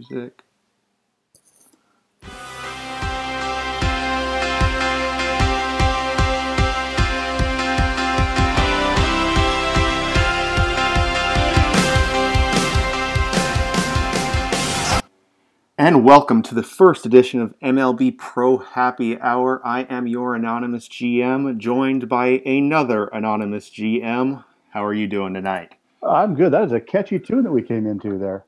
music. And welcome to the first edition of MLB Pro Happy Hour. I am your anonymous GM, joined by another anonymous GM. How are you doing tonight? I'm good. That is a catchy tune that we came into there.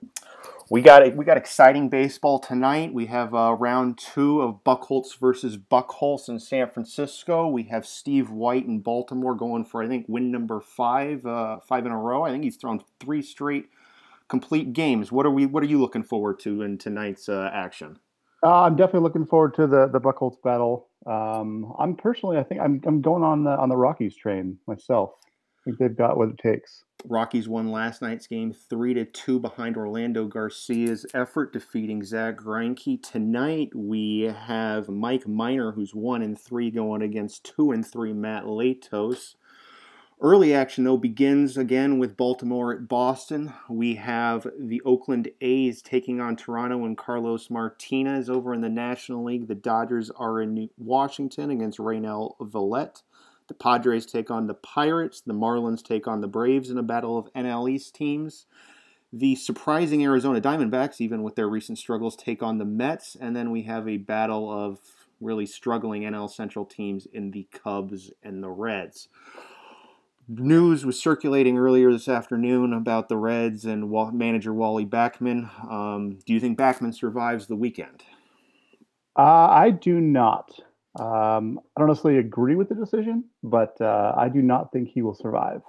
We got exciting baseball tonight. We have round 2 of Buchholz versus Buchholz in San Francisco. We have Steve White in Baltimore going for, I think, win number 5 in a row. I think he's thrown 3 straight complete games. What are you looking forward to in tonight's action? I'm definitely looking forward to the Buchholz battle. I think I'm going on the Rockies train myself. I think they've got what it takes. Rockies won last night's game 3-2 behind Orlando Garcia's effort, defeating Zach Greinke. Tonight we have Mike Minor, who's 1-3, going against 2-3 Matt Latos. Early action, though, begins again with Baltimore at Boston. We have the Oakland A's taking on Toronto and Carlos Martinez over in the National League. The Dodgers are in Washington against Raynel Villette. The Padres take on the Pirates. The Marlins take on the Braves in a battle of NL East teams. The surprising Arizona Diamondbacks, even with their recent struggles, take on the Mets. And then we have a battle of really struggling NL Central teams in the Cubs and the Reds. News was circulating earlier this afternoon about the Reds and manager Wally Backman. Do you think Backman survives the weekend? I do not. I don't necessarily agree with the decision, but I do not think he will survive.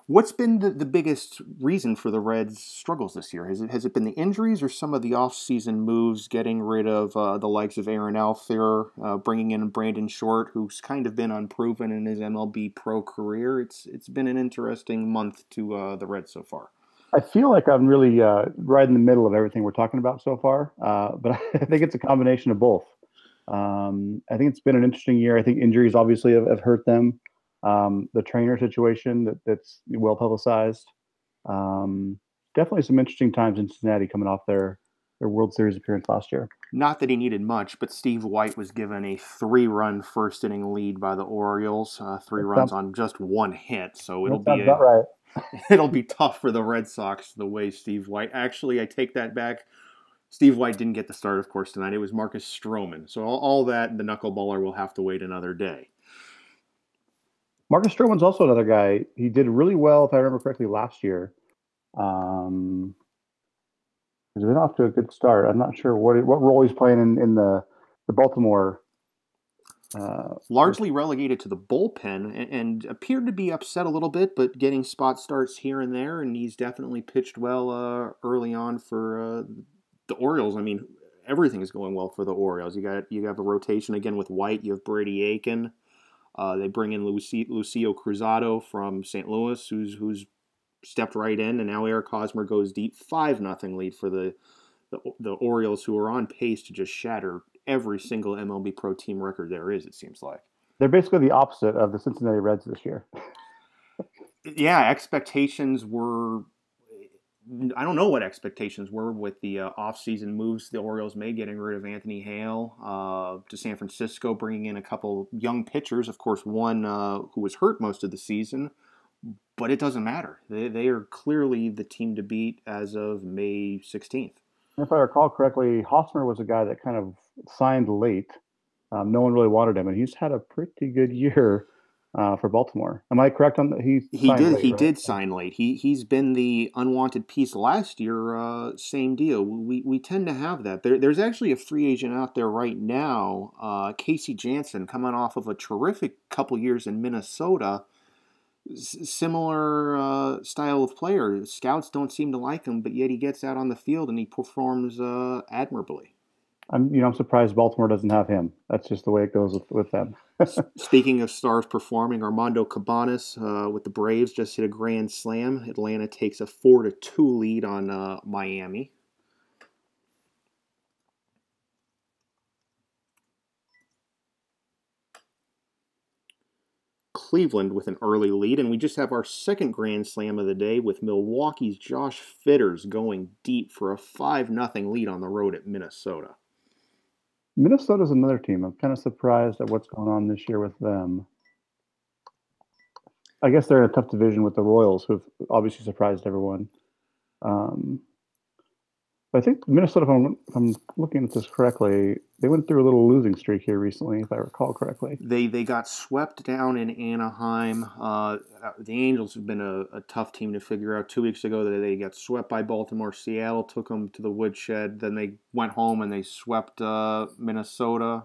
What's been the biggest reason for the Reds' struggles this year? Has it been the injuries or some of the off-season moves, getting rid of the likes of Aaron Altherr, bringing in Brandon Short, who's kind of been unproven in his MLB Pro career? It's been an interesting month to the Reds so far. I feel like I'm really right in the middle of everything we're talking about so far, but I think it's a combination of both. I think it's been an interesting year. I think injuries obviously have hurt them. The trainer situation that's well publicized. Definitely some interesting times in Cincinnati coming off their World Series appearance last year. Not that he needed much, but Steve White was given a 3-run first inning lead by the Orioles. 3 runs on just 1 hit, so it'll be about right. It'll be tough for the Red Sox the way Steve White. Actually, I take that back. Steve White didn't get the start, of course, tonight. It was Marcus Stroman. So all that, the knuckleballer will have to wait another day. Marcus Stroman's also another guy. He did really well, if I remember correctly, last year. He's been off to a good start. I'm not sure what role he's playing in the Baltimore. Largely relegated to the bullpen and appeared to be upset a little bit, but getting spot starts here and there, and he's definitely pitched well early on for the Orioles. I mean, everything is going well for the Orioles. You have a rotation again with White. You have Brady Aiken. They bring in Lucio Cruzado from St. Louis, who's stepped right in, and now Eric Hosmer goes deep. 5-0 lead for the Orioles, who are on pace to just shatter every single MLB Pro team record there is, it seems like. They're basically the opposite of the Cincinnati Reds this year. Yeah, expectations were... I don't know what expectations were with the off-season moves the Orioles made, getting rid of Anthony Hale to San Francisco, bringing in a couple young pitchers. Of course, one who was hurt most of the season, but it doesn't matter. They are clearly the team to beat as of May 16th. If I recall correctly, Hosmer was a guy that kind of signed late. No one really wanted him, and he's had a pretty good year for Baltimore. Am I correct on that? He did sign late. He's been the unwanted piece last year. Same deal. We tend to have that. There's actually a free agent out there right now, Casey Janssen, coming off of a terrific couple years in Minnesota. Similar style of player. Scouts don't seem to like him, but yet he gets out on the field and he performs admirably. I'm surprised Baltimore doesn't have him. That's just the way it goes with them. Speaking of stars performing, Armando Cabanas with the Braves just hit a grand slam. Atlanta takes a 4-2 lead on Miami. Cleveland with an early lead. And we just have our second Grand Slam of the day with Milwaukee's Josh Fitters going deep for a 5-0 lead on the road at Minnesota. Minnesota's another team. I'm kind of surprised at what's going on this year with them. I guess they're in a tough division with the Royals, who've obviously surprised everyone. But I think Minnesota, if I'm looking at this correctly, they went through a little losing streak here recently, if I recall correctly. They got swept down in Anaheim. The Angels have been a tough team to figure out. 2 weeks ago, they got swept by Baltimore. Seattle took them to the woodshed. Then they went home and they swept Minnesota.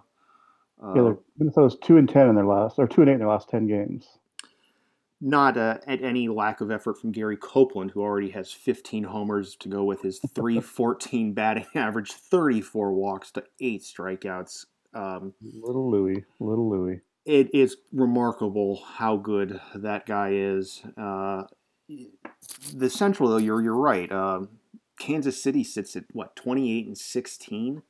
Minnesota's 2-10 in their last, or 2-8 in their last 10 games. Not at any lack of effort from Gary Copeland, who already has 15 homers to go with his .314 batting average, 34 walks to 8 strikeouts. Little Louie. It is remarkable how good that guy is. The Central, though, you're right. Kansas City sits at, 28-16?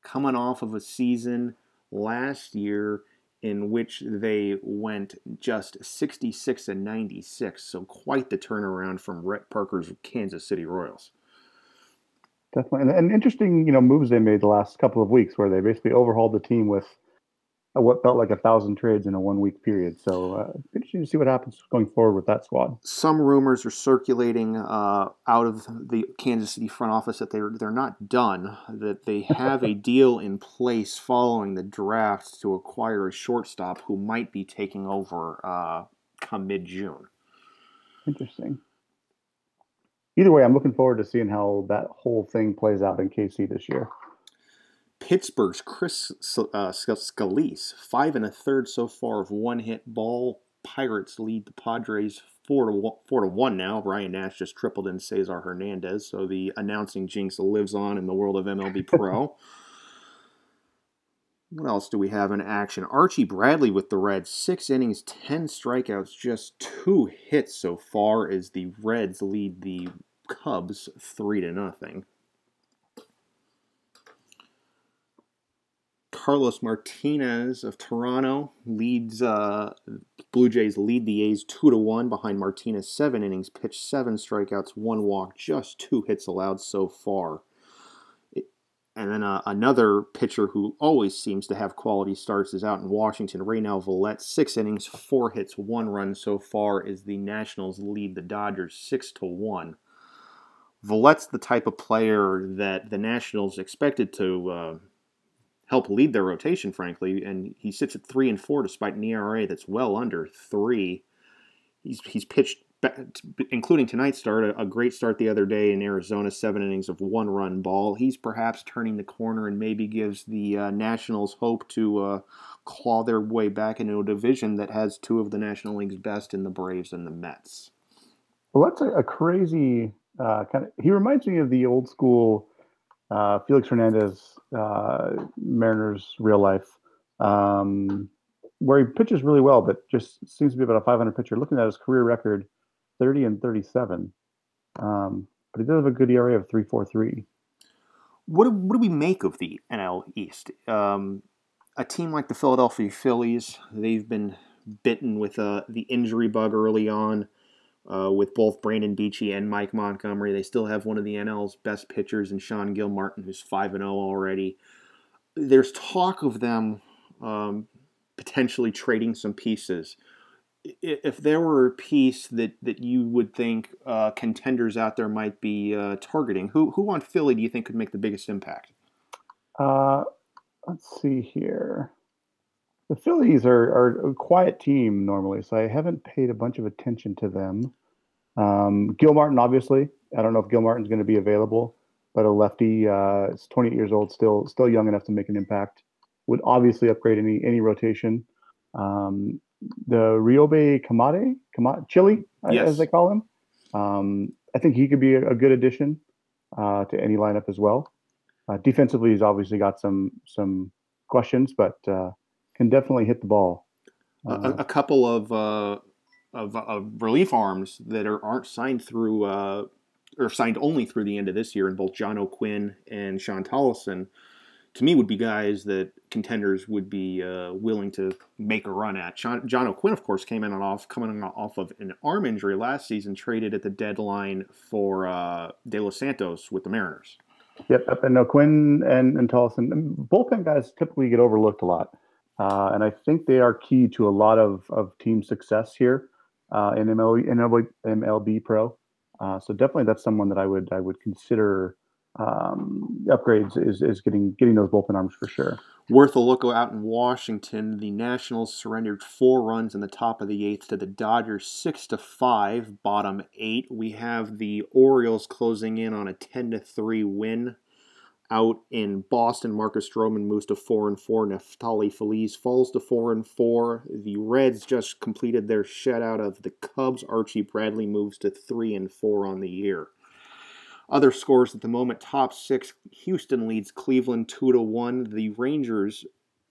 Coming off of a season last year in which they went just 66-96, so quite the turnaround from Rhett Parker's Kansas City Royals. Definitely, and interesting, moves they made the last couple of weeks, where they basically overhauled the team with what felt like 1,000 trades in a 1-week period. So interesting to see what happens going forward with that squad. Some rumors are circulating out of the Kansas City front office that they're not done, that they have a deal in place following the draft to acquire a shortstop who might be taking over come mid-June. Interesting. Either way, I'm looking forward to seeing how that whole thing plays out in KC this year. Pittsburgh's Chris Scalise, 5 1/3 so far of one-hit ball. Pirates lead the Padres 4-1 now. Ryan Nash just tripled in Cesar Hernandez, so the announcing jinx lives on in the world of MLB Pro. What else do we have in action? Archie Bradley with the Reds, 6 innings, 10 strikeouts, just 2 hits so far as the Reds lead the Cubs 3-0. Carlos Martinez of Toronto leads Blue Jays lead the A's 2-1 behind Martinez. 7 innings pitched, 7 strikeouts, 1 walk, just 2 hits allowed so far. And then another pitcher who always seems to have quality starts is out in Washington. Raynel Villette, 6 innings, 4 hits, 1 run so far as the Nationals lead the Dodgers 6-1. Villette's the type of player that the Nationals expected to help lead their rotation, frankly, and he sits at 3-4 despite an ERA that's well under 3. He's pitched, including tonight's start, a great start the other day in Arizona, 7 innings of 1-run ball. He's perhaps turning the corner and maybe gives the Nationals hope to claw their way back into a division that has 2 of the National League's best in the Braves and the Mets. Well, that's a crazy kind of. He reminds me of the old school Felix Hernandez, Mariners real life, where he pitches really well, but just seems to be about a 500 pitcher. Looking at his career record, 30-37, but he does have a good ERA of 3.43. What do we make of the NL East? A team like the Philadelphia Phillies, they've been bitten with the injury bug early on. With both Brandon Beachy and Mike Montgomery. They still have one of the NL's best pitchers in Sean Gilmartin, who's 5-0 already. There's talk of them potentially trading some pieces. If there were a piece that you would think contenders out there might be targeting, who on Philly do you think could make the biggest impact? Let's see here. The Phillies are a quiet team normally, so I haven't paid a bunch of attention to them. Gilmartin, obviously. I don't know if Gilmartin's going to be available, but a lefty, is 28 years old, still young enough to make an impact. Would obviously upgrade any rotation. The Ryobe Kamade, Chili, yes, as they call him. I think he could be a good addition to any lineup as well. Defensively, he's obviously got some questions, but can definitely hit the ball. A couple of relief arms that aren't signed through or signed only through the end of this year, in both John O'Quinn and Sean Tollison, to me would be guys that contenders would be willing to make a run at. John O'Quinn, of course, coming off of an arm injury last season, traded at the deadline for De Los Santos with the Mariners. Yep. And no, Quinn and Tolson, bullpen guys typically get overlooked a lot. And I think they are key to a lot of team success here in MLB Pro. So definitely that's someone that I would consider upgrades is getting those bullpen arms for sure. Worth a look out in Washington. The Nationals surrendered 4 runs in the top of the 8th to the Dodgers 6-5, bottom 8. We have the Orioles closing in on a 10-3 win. Out in Boston, Marcus Stroman moves to 4-4. Neftali Feliz falls to 4-4. The Reds just completed their shutout of the Cubs. Archie Bradley moves to 3-4 on the year. Other scores at the moment, top 6, Houston leads Cleveland 2-1. The Rangers,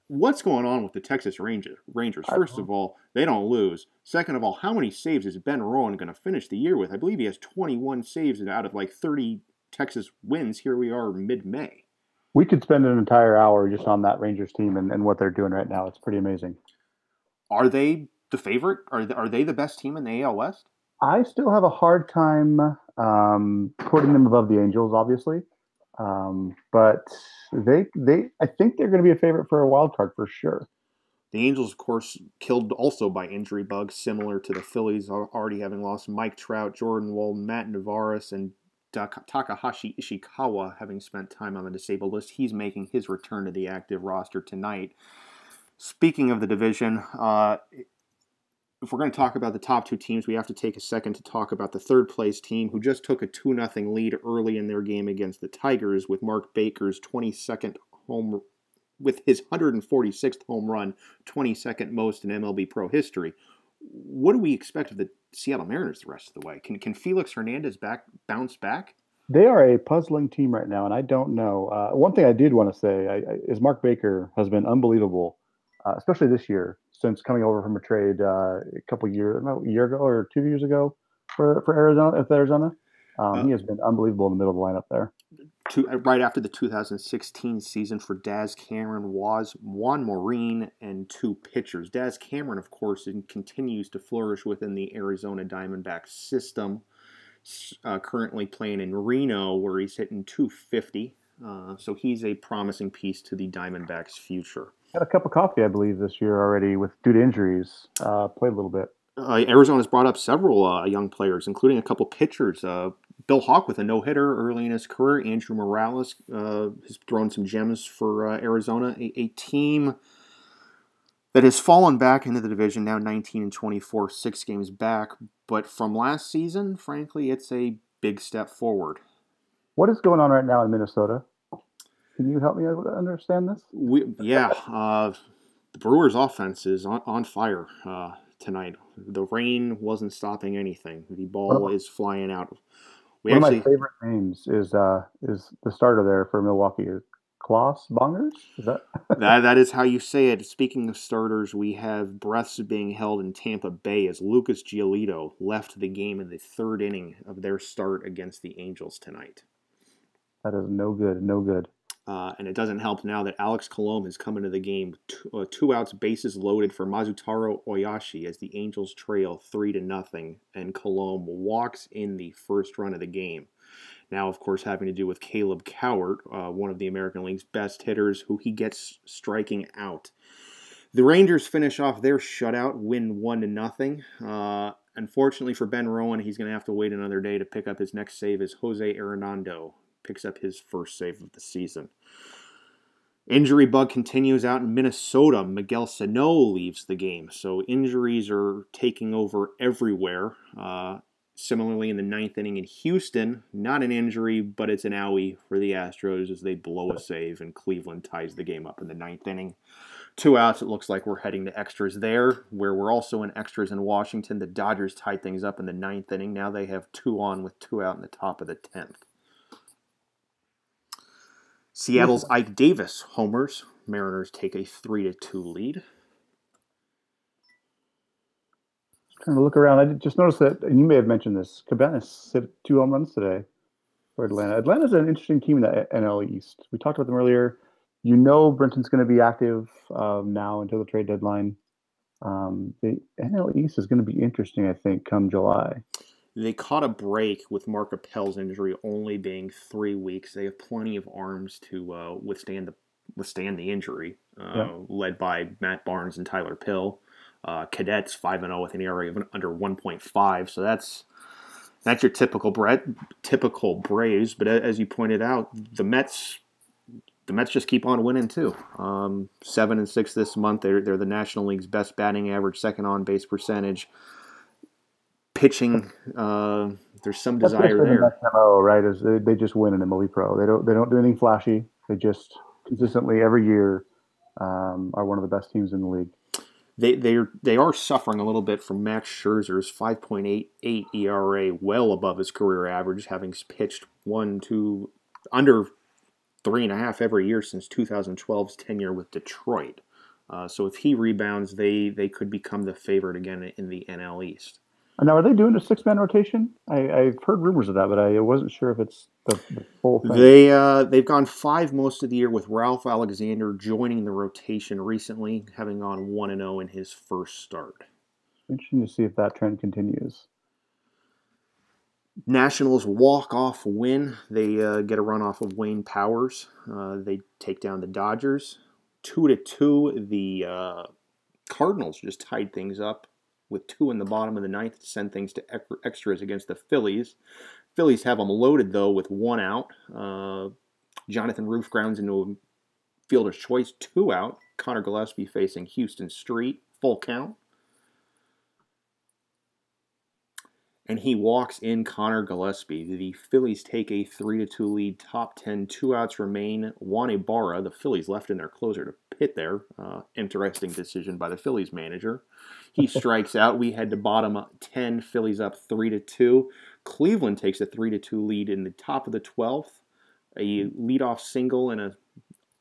what's going on with the Texas Rangers? First of all, they don't lose. Second of all, how many saves is Ben Rowan going to finish the year with? I believe he has 21 saves out of like 30 Texas wins. Here we are mid-May. We could spend an entire hour just on that Rangers team and what they're doing right now. It's pretty amazing. Are they the favorite? Are they the best team in the AL West? I still have a hard time putting them above the Angels, obviously, but I think they're going to be a favorite for a wild card for sure. The Angels, of course, killed also by injury bugs, similar to the Phillies, already having lost Mike Trout, Jordan Walden, Matt Navarez, and Takahashi Ishikawa, having spent time on the disabled list. He's making his return to the active roster tonight. Speaking of the division, if we're going to talk about the top 2 teams, we have to take a second to talk about the third-place team, who just took a 2-0 lead early in their game against the Tigers with Mark Baker's 22nd home, with his 146th home run, 22nd most in MLB Pro history. What do we expect of the Seattle Mariners the rest of the way? Can Felix Hernandez bounce back? They are a puzzling team right now, and I don't know. One thing I did want to say is Mark Baker has been unbelievable, especially this year, since coming over from a trade a year ago or 2 years ago for Arizona. He has been unbelievable in the middle of the lineup there. Right after the 2016 season for Daz Cameron was Juan Maureen and 2 pitchers. Daz Cameron, of course, continues to flourish within the Arizona Diamondbacks system, currently playing in Reno, where he's hitting .250. So he's a promising piece to the Diamondbacks' future. Had a cup of coffee, I believe, this year already due to injuries. Played a little bit. Arizona's brought up several young players, including a couple pitchers. Bill Hawk with a no-hitter early in his career. Andrew Morales has thrown some gems for Arizona, a team that has fallen back into the division, now 19-24, 6 games back. But from last season, frankly, it's a big step forward. What is going on right now in Minnesota? Can you help me understand this? The Brewers' offense is on fire tonight. The rain wasn't stopping anything. The ball is flying out. One of my favorite names is the starter there for Milwaukee. Klaus Bongers? Is that? That is how you say it. Speaking of starters, we have breaths being held in Tampa Bay as Lucas Giolito left the game in the 3rd inning of their start against the Angels tonight. That is no good. And it doesn't help now that Alex Colomé has come into the game. 2 outs, bases loaded for Mazutaro Oyashi as the Angels trail 3-0, and Colomé walks in the first run of the game. Now, of course, having to do with Caleb Cowart, one of the American League's best hitters, who he gets striking out. The Rangers finish off their shutout, win 1-0. Unfortunately for Ben Rowan, he's going to have to wait another day to pick up his next save as Jose Arenado picks up his first save of the season. Injury bug continues out in Minnesota. Miguel Sano leaves the game, so injuries are taking over everywhere. Similarly, in the 9th inning in Houston, not an injury, but it's an owie for the Astros as they blow a save, and Cleveland ties the game up in the 9th inning. 2 outs, it looks like we're heading to extras there, where we're also in extras in Washington. The Dodgers tied things up in the 9th inning. Now they have 2 on with 2 out in the top of the 10th. Seattle's Ike Davis homers. Mariners take a 3-2 lead. Trying to look around. I just noticed that, and you may have mentioned this, Cabanas hit 2 home runs today for Atlanta. Atlanta's an interesting team in the NL East. We talked about them earlier. You know Brenton's going to be active now until the trade deadline. The NL East is going to be interesting, I think, come July. They caught a break with Mark Appel's injury only being 3 weeks. They have plenty of arms to withstand the injury, Yeah. led by Matt Barnes and Tyler Pill. Cadets 5-0 with an ERA of under 1.5. So that's your typical Braves. But as you pointed out, the Mets just keep on winning too. 7-6 this month. They're the National League's best batting average, second on base percentage. Pitching, there's some desire That's there. the MO, right? Is they just win an MLB Pro. They don't do anything flashy. They just consistently every year are one of the best teams in the league. They are suffering a little bit from Max Scherzer's 5.88 ERA, well above his career average, having pitched under 3.5 every year since 2012's tenure with Detroit. So if he rebounds, they could become the favorite again in the NL East. Now, are they doing a six-man rotation? I've heard rumors of that, but I wasn't sure if it's the full thing. They've gone 5 most of the year with Ralph Alexander joining the rotation recently, having gone 1-0 in his first start. Interesting to see if that trend continues. Nationals walk-off win. They get a run off of Wayne Powers. They take down the Dodgers. 2-2. The Cardinals just tied things up with 2 in the bottom of the ninth to send things to extras against the Phillies. Phillies have them loaded, though, with 1 out. Jonathan Roof grounds into a fielder's choice, 2 out. Connor Gillespie facing Houston Street, full count. And he walks in Connor Gillespie. The Phillies take a 3-2 lead, top 10, 2 outs remain. Juan Ibarra, the Phillies left in their closer to hit there. Interesting decision by the Phillies manager. He strikes out. We head to bottom 10, Phillies up 3-2. Cleveland takes a 3-2 lead in the top of the 12th. A leadoff single and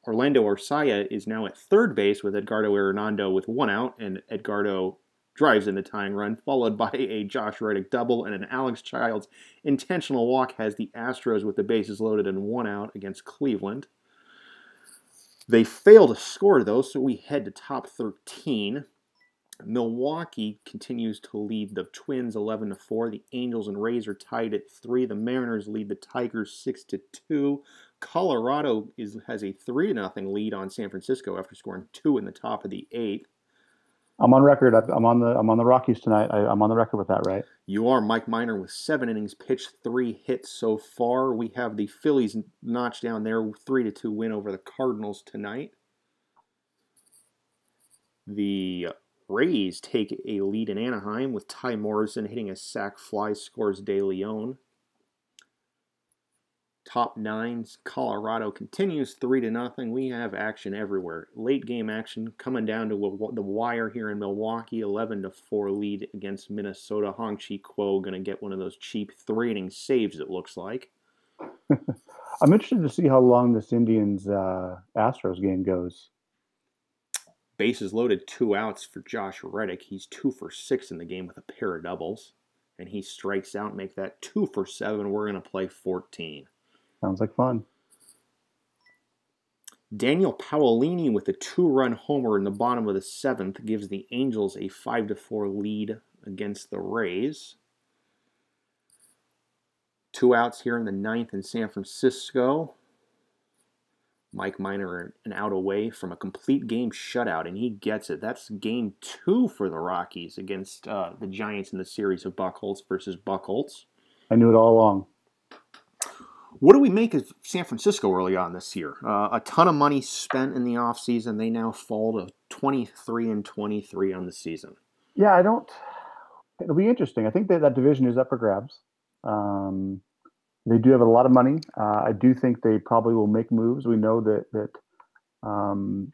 Orlando Arcia is now at third base with Edgardo Hernando with 1 out, and Edgardo drives in the tying run, followed by a Josh Reddick double, and an Alex Childs intentional walk has the Astros with the bases loaded and 1 out against Cleveland. They fail to score, though, so we head to top 13. Milwaukee continues to lead the Twins 11-4. The Angels and Rays are tied at 3. The Mariners lead the Tigers 6-2. Colorado has a 3-0 lead on San Francisco after scoring 2 in the top of the 8th. I'm on record. I'm on the Rockies tonight. I'm on the record with that, right? You are. Mike Minor with 7 innings pitched, 3 hits so far. We have the Phillies notched down their 3-2 win over the Cardinals tonight. The Rays take a lead in Anaheim with Ty Morrison hitting a sac fly, scores De Leon. Top 9, Colorado continues 3-0. We have action everywhere. Late game action coming down to the wire here in Milwaukee. 11-4 lead against Minnesota. Hong-Chi Kuo going to get one of those cheap 3-inning saves, it looks like. I'm interested to see how long this Indians Astros game goes. Bases loaded, 2 outs for Josh Reddick. He's 2 for 6 in the game with a pair of doubles. And he strikes out, make that 2 for 7. We're going to play 14. Sounds like fun. Daniel Paolini with a 2-run homer in the bottom of the 7th gives the Angels a 5-4 lead against the Rays. 2 outs here in the 9th in San Francisco. Mike Minor an out away from a complete game shutout, and he gets it. That's game 2 for the Rockies against the Giants in the series of Buchholz versus Buchholz. I knew it all along. What do we make of San Francisco early on this year? A ton of money spent in the offseason. They now fall to 23-23 on the season. Yeah, it'll be interesting. I think that division is up for grabs. They do have a lot of money. I do think they probably will make moves. We know that GM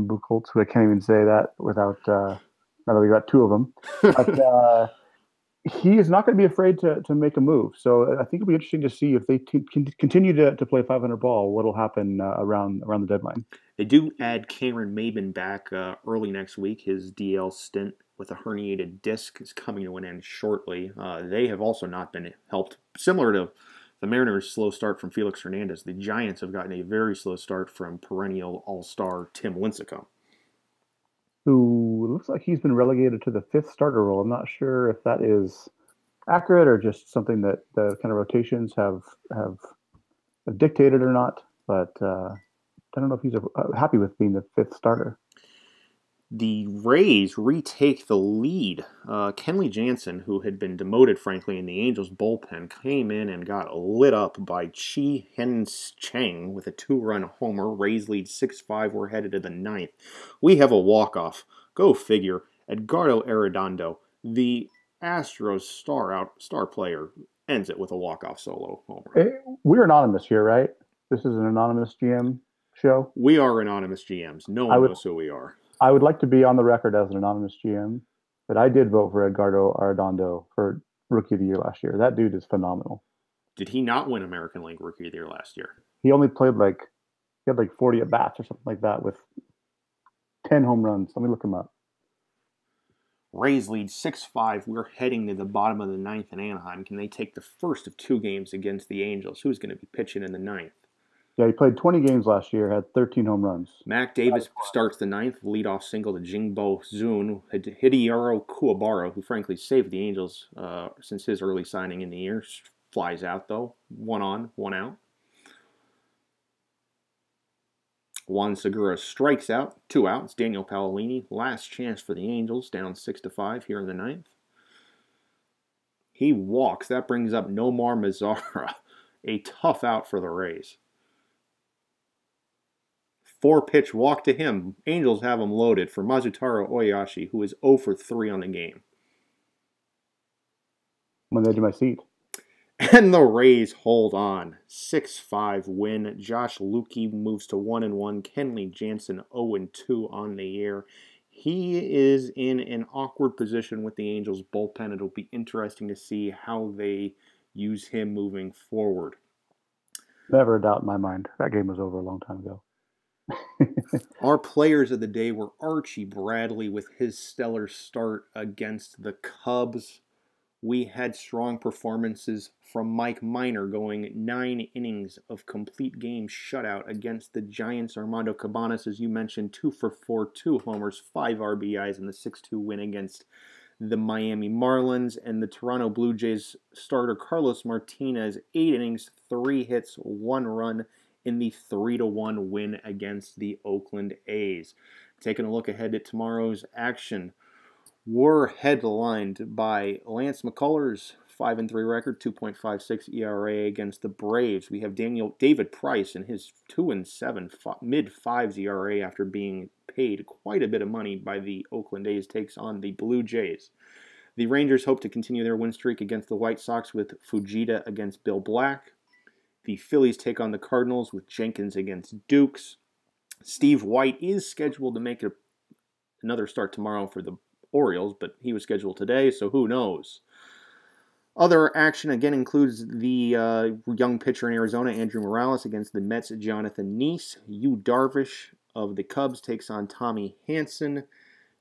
Buchholz, who I can't even say that without, now that we got 2 of them, but he is not going to be afraid to make a move. So I think it'll be interesting to see if they continue to play 500 ball, what will happen around the deadline. They do add Cameron Maben back early next week. His DL stint with a herniated disc is coming to an end shortly. They have also not been helped, similar to The Mariners' slow start from Felix Hernandez. The Giants have gotten a very slow start from perennial all-star Tim Lincecum, who looks like he's been relegated to the fifth starter role. I'm not sure if that is accurate or just something that the kind of rotations have dictated or not. But I don't know if he's happy with being the fifth starter. The Rays retake the lead. Kenley Jansen, who had been demoted, frankly, in the Angels bullpen, came in and got lit up by Chi Hen Chang with a 2-run homer. Rays lead 6-5. We're headed to the ninth. We have a walk-off. Go figure. Edgardo Arredondo, the Astros star player, ends it with a walk-off solo homer. We're anonymous here, right? This is an anonymous GM show. We are anonymous GMs. No one knows who we are. I would like to be on the record as an anonymous GM, but I did vote for Edgardo Arredondo for Rookie of the Year last year. That dude is phenomenal. Did he not win American League Rookie of the Year last year? He only played he had 40 at bats or something like that with 10 home runs. Let me look him up. Rays lead 6-5. We're heading to the bottom of the ninth in Anaheim. Can they take the first of 2 games against the Angels? Who's going to be pitching in the ninth? Yeah, he played 20 games last year, had 13 home runs. Mac Davis starts the ninth, leadoff single to Jingbo Zun. Hidearo Kuwabara, who frankly saved the Angels since his early signing in the year, flies out though. 1 on, 1 out. Juan Segura strikes out, 2 outs. Daniel Paolini, last chance for the Angels, down 6-5 here in the ninth. He walks. That brings up Nomar Mazara, a tough out for the Rays. 4-pitch walk to him. Angels have him loaded for Mazutaro Oyashi, who is 0 for 3 on the game. I'm on the edge of my seat. And the Rays hold on. 6-5 win. Josh Lukey moves to 1-1. Kenley Jansen 0-2 on the year. He is in an awkward position with the Angels bullpen. It'll be interesting to see how they use him moving forward. Never a doubt in my mind. That game was over a long time ago. Our players of the day were Archie Bradley with his stellar start against the Cubs. We had strong performances from Mike Minor going 9 innings of complete game shutout against the Giants. Armando Cabanas, as you mentioned, 2 for 4, 2 homers, 5 RBIs in the 6-2 win against the Miami Marlins. And the Toronto Blue Jays starter Carlos Martinez, 8 innings, 3 hits, 1 run in the 3-1 win against the Oakland A's. Taking a look ahead at tomorrow's action, we're headlined by Lance McCullers' 5-3 record, 2.56 ERA against the Braves. We have David Price and his 2-7 mid-5s ERA after being paid quite a bit of money by the Oakland A's, takes on the Blue Jays. The Rangers hope to continue their win streak against the White Sox with Fujita against Bill Black. The Phillies take on the Cardinals with Jenkins against Dukes. Steve White is scheduled to make another start tomorrow for the Orioles, but he was scheduled today, so who knows. Other action again includes the young pitcher in Arizona, Andrew Morales, against the Mets' Jonathan Neese. Yu Darvish of the Cubs takes on Tommy Hanson.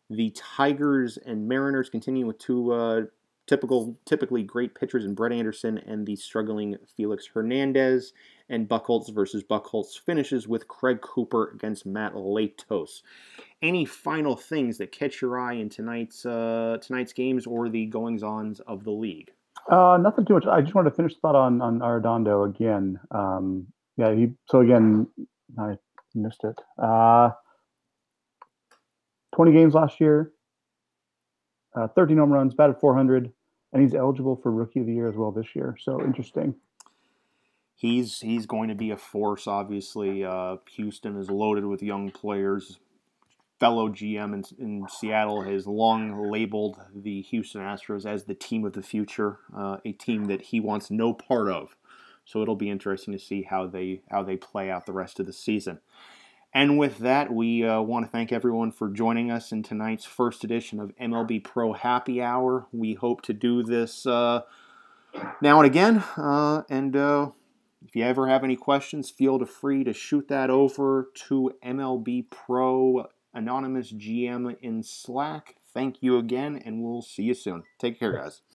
The Tigers and Mariners continue with 2 typically great pitchers in Brett Anderson and the struggling Felix Hernandez. And Buchholz versus Buchholz finishes with Craig Cooper against Matt Latos. Any final things that catch your eye in tonight's games or the goings-ons of the league? Nothing too much. I just wanted to finish the thought on Arredondo again. I missed it. 20 games last year, 13 home runs, batted 400, and he's eligible for Rookie of the Year as well this year. So interesting. He's going to be a force, obviously. Houston is loaded with young players. Fellow GM in Seattle has long labeled the Houston Astros as the team of the future, a team that he wants no part of. So it'll be interesting to see how they play out the rest of the season. And with that, we want to thank everyone for joining us in tonight's first edition of MLB Pro Happy Hour. We hope to do this now and again. If you ever have any questions, feel free to shoot that over to MLB Pro Anonymous GM in Slack. Thank you again, and we'll see you soon. Take care, guys.